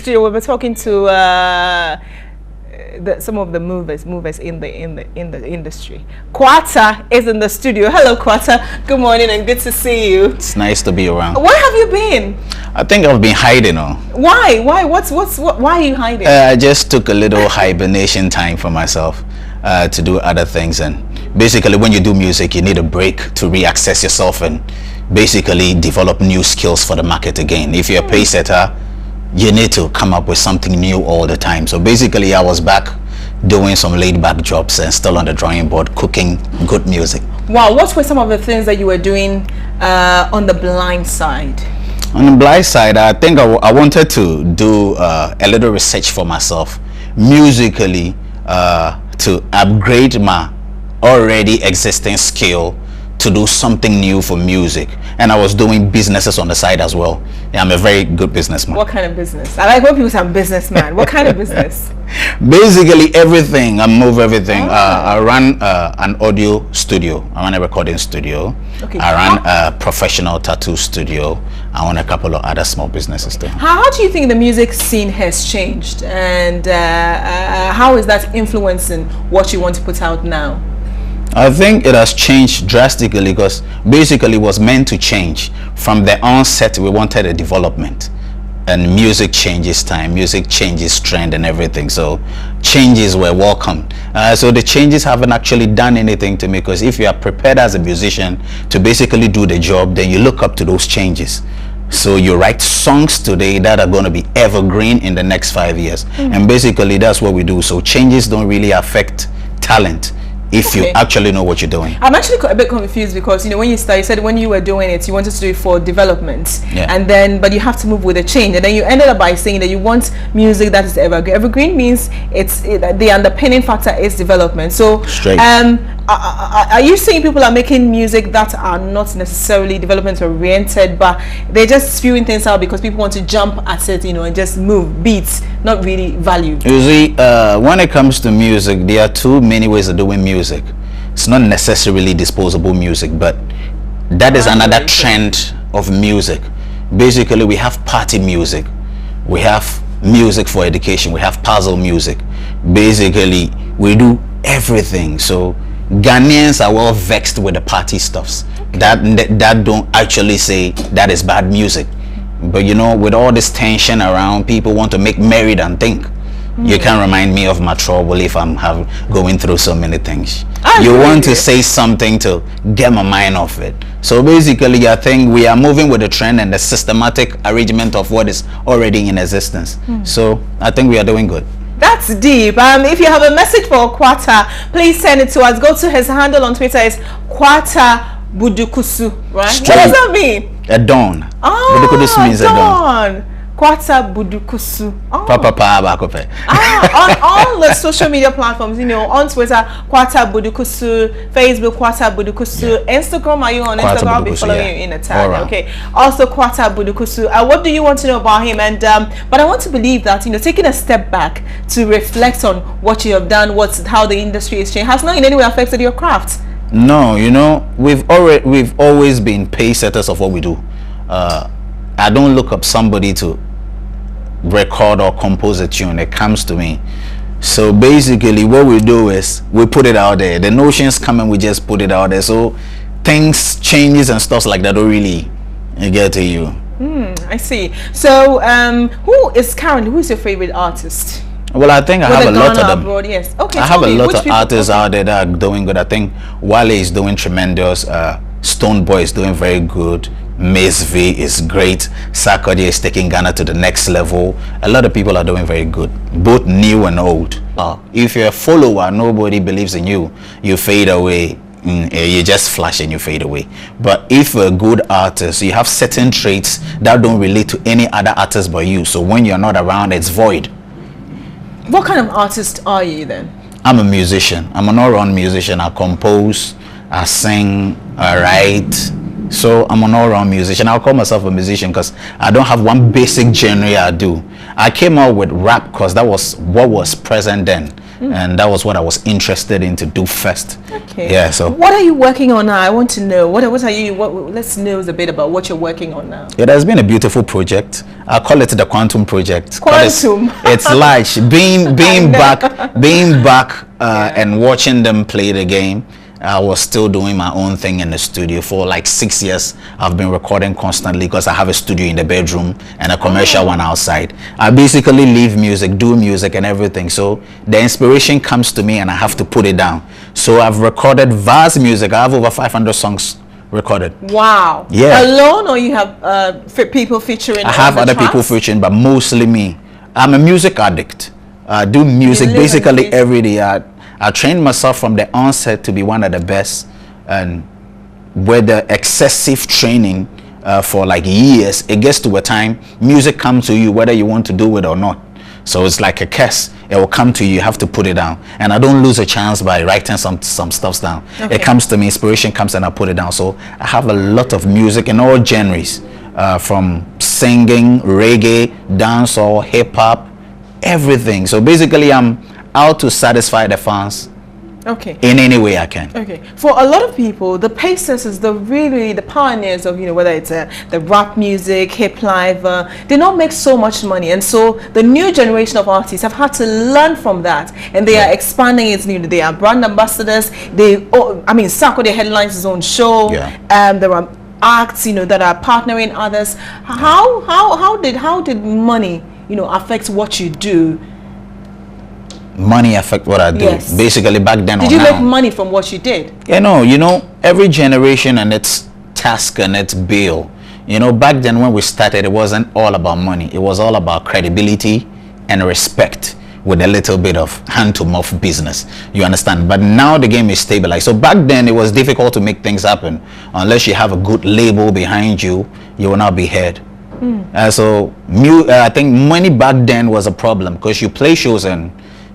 studio. We were talking to some of the movers in the industry. Quata is in the studio. Hello, Quata. Good morning and good to see you. It's nice to be around. Where have you been? I think I've been hiding. Why? Why are you hiding? I just took a little hibernation time for myself to do other things, and basically, when you do music, you need a break to reaccess yourself and basically develop new skills for the market again. If you're a pace setter, you need to come up with something new all the time. So basically, I was back doing some laid-back jobs and still on the drawing board, cooking good music. Wow, what were some of the things that you were doing on the blind side? On the blind side, I think I wanted to do a little research for myself musically to upgrade my already existing skill to do something new for music. And I was doing businesses on the side as well. Yeah, I'm a very good businessman. What kind of business? I like when people say I'm a businessman. What kind of business? Basically everything. I move everything. I run an audio studio. I run a recording studio. Okay. I run a professional tattoo studio. I own a couple of other small businesses too. How do you think the music scene has changed, and how is that influencing what you want to put out now? I think it has changed drastically because basically it was meant to change. From the onset, we wanted a development, and music changes time, music changes trend and everything. So changes were welcome. So the changes haven't actually done anything to me, because if you are prepared as a musician to basically do the job, then you look up to those changes. So you write songs today that are going to be evergreen in the next 5 years. And basically that's what we do. So changes don't really affect talent if you actually know what you're doing. I'm actually a bit confused because, you know, when you started, you said when you were doing it, you wanted to do it for development. Yeah. And then, but you have to move with a change. And then you ended up by saying that you want music that is evergreen. Evergreen means the underpinning factor is development. So, straight. Are you saying people are making music that are not necessarily development oriented, but they're just spewing things out because people want to jump at it, you know, and just move beats, not really value? You see, when it comes to music, there are too many ways of doing music. It's not necessarily disposable music, but that is another trend of music. Basically, we have party music, we have music for education, we have puzzle music. Basically, we do everything. So Ghanaians are well vexed with the party stuffs that don't actually say that is bad music. But you know, with all this tension around, people want to make merry than think. You can't remind me of my trouble if I'm going through so many things. You want to say something to get my mind off it. So basically, I think we are moving with the trend and the systematic arrangement of what is already in existence. So I think we are doing good. That's deep. If you have a message for Quata, please send it to us. Go to his handle on Twitter. Is Quata Budukusu, right? Straight. What does that mean? A dawn. Oh, Budukusu means a dawn. Quata Budukusu. Oh. On all the social media platforms, you know, on Twitter, Quata Budukusu, Facebook, Quata Budukusu, Instagram, are you on Quata Instagram? I'll be Budukusu, following yeah. you in a tag. Right. Okay. Also, Quata Budukusu. What do you want to know about him? And but I want to believe that, you know, taking a step back to reflect on what you have done, how the industry is changing, has not in any way affected your craft. No, you know, we've always been pace setters of what we do. I don't look up somebody to record or compose a tune. It comes to me. So basically what we do is we put it out there. The notions come and we just put it out there. So things, changes and stuff like that don't really get to you. I see. So who's your favorite artist? Well, I think I have a lot of them. Abroad, yes. Okay, I have a lot of artists out there that are doing good. I think Wale is doing tremendous. Stonebwoy is doing very good. Mace V is great. Sarkodie is taking Ghana to the next level. A lot of people are doing very good, both new and old. If you're a follower, nobody believes in you. You fade away. You just flash and you fade away. But if you're a good artist, you have certain traits that don't relate to any other artist but you. So when you're not around, it's void. What kind of artist are you then? I'm a musician. I'm an all-round musician. I compose, I sing, I write. So I'm an all-round musician. I'll call myself a musician because I don't have one basic genre I do. I came out with rap because that was what was present then. and that was what I was interested in to do first. Okay. Yeah. So what are you working on now? I want to know. What are you? Let's know a bit about what you're working on now. It has been a beautiful project. I call it the Quantum Project. Quantum. It's large. Being back and watching them play the game. I was still doing my own thing in the studio for like 6 years. I've been recording constantly because I have a studio in the bedroom and a commercial one outside. I basically leave music, do music and everything. So the inspiration comes to me and I have to put it down. So I've recorded vast music. I have over 500 songs recorded. Wow. Yeah. Alone, or you have people featuring? I have other tracks? people featuring, but mostly me. I'm a music addict. I do music basically every day. I trained myself from the onset to be one of the best, and with the excessive training for like years, it gets to a time music comes to you whether you want to do it or not. So it's like a curse. It will come to you. You have to put it down, and I don't lose a chance by writing some stuff down. Okay. It comes to me, inspiration comes, and I put it down. So I have a lot of music in all genres, from singing, reggae, dancehall, hip hop, everything. So basically I'm out to satisfy the fans, okay, in any way I can. Okay. For a lot of people, the pacers is the pioneers of, whether it's the rap music, hip life, they don't make so much money, and so the new generation of artists have had to learn from that, and they are expanding it. They are brand ambassadors. Sako, the headlines his own show. Yeah. There are acts, that are partnering others. How did money, affect what you do? Money affect what I do. Yes. Basically back then. Did you make money from what you did? Yeah, every generation and its task and its bill. Back then when we started, it wasn't all about money. It was all about credibility and respect with a little bit of hand-to-mouth business. You understand? But now the game is stabilized. So back then it was difficult to make things happen. Unless you have a good label behind you, you will not be heard. I think money back then was a problem because you play shows and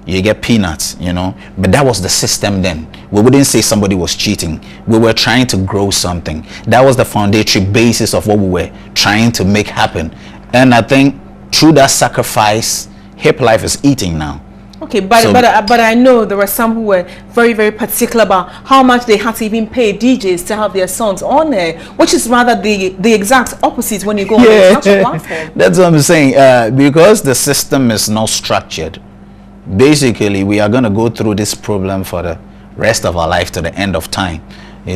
you get peanuts, but that was the system then. We wouldn't say somebody was cheating. We were trying to grow something. That was the foundatory basis of what we were trying to make happen. And I think through that sacrifice, hip life is eating now. Okay, but I know there were some who were very, very particular about how much they had to even pay DJs to have their songs on there, which is rather the exact opposite when you go on the international platform. That's what I'm saying. Because the system is not structured. Basically, we are going to go through this problem for the rest of our life to the end of time.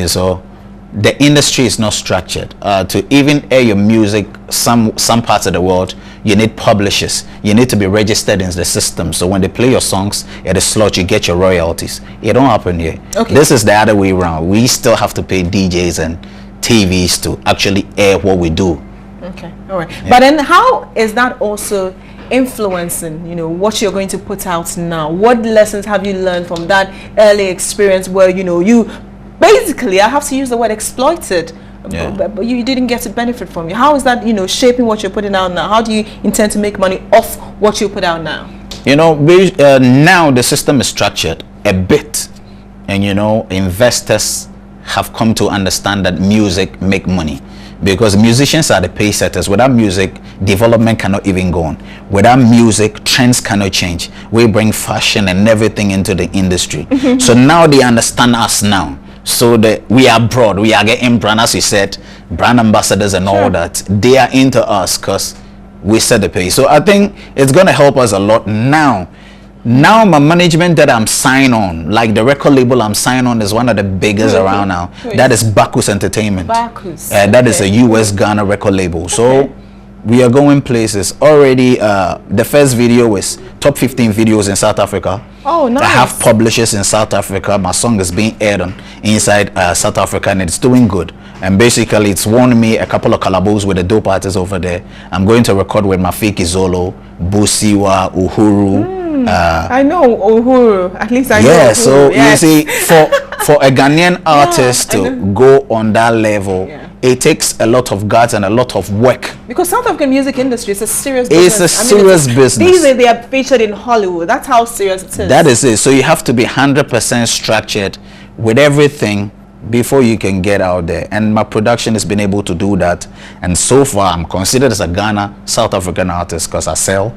So the industry is not structured. To even air your music, some parts of the world, you need publishers. You need to be registered in the system. So when they play your songs at a slot, you get your royalties. It don't happen here. Okay. This is the other way around. We still have to pay DJs and TVs to actually air what we do. Okay, all right. Yeah. But then how is that also influencing what you're going to put out now? What lessons have you learned from that early experience where you basically, I have to use the word exploited, but you didn't get to benefit from it? How is that shaping what you're putting out now? How do you intend to make money off what you put out now? Now the system is structured a bit, and investors have come to understand that music make money. Because musicians are the pace setters. Without music, development cannot even go on. Without music, trends cannot change. We bring fashion and everything into the industry. So now they understand us now. So that we are broad. We are getting brand, as you said, brand ambassadors and all that. They are into us because we set the pace. So I think it's going to help us a lot now. Now my management that I'm signed on, like the record label I'm signed on, is one of the biggest around now. That is Bacchus Entertainment. Bacchus. That is a US Ghana record label. So we are going places already. The first video is top 15 videos in South Africa. Oh, nice. I have publishers in South Africa. My song is being aired on inside South Africa, and it's doing good. And basically it's won me a couple of collabos with the dope artists over there. I'm going to record with Mafiki Zolo, Busiwa, Uhuru. I know Uhuru. At least I know Uhuru. So you see, for a Ghanaian artist to go on that level, it takes a lot of guts and a lot of work. Because South African music industry is a serious business. It's a serious business. These days they are featured in Hollywood. That's how serious it is. That is it. So you have to be 100% structured with everything before you can get out there. And my production has been able to do that. And so far, I'm considered as a Ghana, South African artist because I sell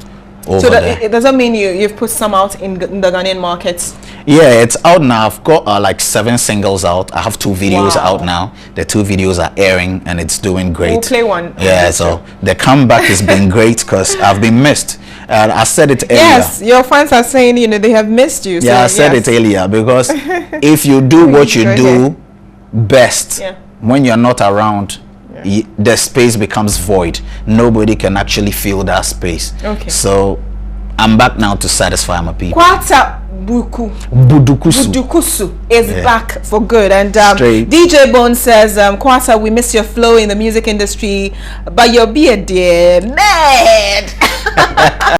over So there. it doesn't mean you've put some out in the Ghanaian markets. Yeah, it's out now. I've got like 7 singles out. I have 2 videos Wow. out now. The 2 videos are airing and it's doing great. We'll play one. Yeah, so the comeback has been great because I've been missed. I said it earlier. Yes, your fans are saying, you know, they have missed you. Yeah, so I said yes. it earlier because if you do what you Go do ahead. best, Yeah. when you're not around, the space becomes void. Nobody can actually fill that space. Okay. So I'm back now to satisfy my people. Quata Budukusu. Budukusu is Yeah. back for good. And Straight. DJ Bone says, Quata, we miss your flow in the music industry, but your beard, dear, mad.